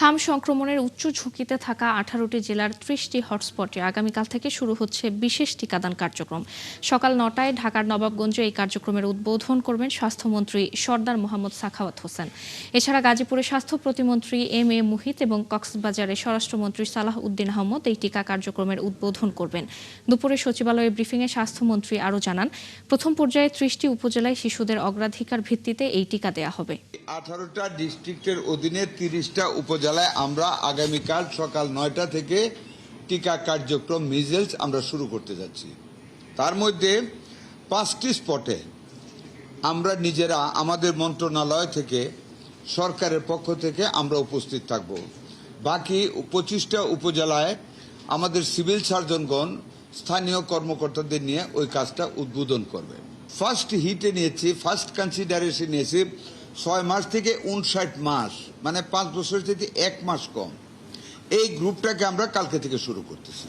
হাম সংক্রমণের উচ্চ ঝুঁকিতে থাকা 18টি জেলার 30টি হটস্পটে আগামীকাল থেকে শুরু হচ্ছে বিশেষ টিকাদান কার্যক্রম। সকাল 9টায় ঢাকার নবাবগঞ্জে এই কার্যক্রমের উদ্বোধন করবেন স্বাস্থ্যমন্ত্রী সরদার মোহাম্মদ সাখাওয়াত হোসেন। এছাড়া গাজীপুরে স্বাস্থ্য প্রতিমন্ত্রী এম এ মুহিত এবং কক্সবাজারে স্বরাষ্ট্রমন্ত্রী সালাহ উদ্দিন আহমদ এই টিকা কার্যক্রমের উদ্বোধন করবেন। দুপুরে সচিবালয়ে ব্রিফিংয়ে স্বাস্থ্যমন্ত্রী আরও জানান, প্রথম পর্যায়ে 30টি উপজেলায় শিশুদের অগ্রাধিকার ভিত্তিতে এই টিকা দেয়া হবে। 18টা ডিস্ট্রিক্টের অধীনে 30টা উপজেলায় আমরা আগামীকাল সকাল 9টা থেকে টিকা কার্যক্রম মিজেলস আমরা শুরু করতে যাচ্ছি। তার মধ্যে 5টি স্পটে আমরা নিজেরা আমাদের মন্ত্রণালয় থেকে সরকারের পক্ষ থেকে আমরা উপস্থিত থাকব। বাকি 25টা উপজেলায় আমাদের সিভিল সার্জনগণ স্থানীয় কর্মকর্তাদের নিয়ে ওই কাজটা উদ্বোধন করবে। ফার্স্ট হিটে নিয়েছি, ফার্স্ট কনসিডারেশন নিয়েছি 6 মাস থেকে 59 মাস, মানে 5 বছর থেকে 1 মাস কম। এই গ্রুপটাকে আমরা কালকে থেকে শুরু করতেছি।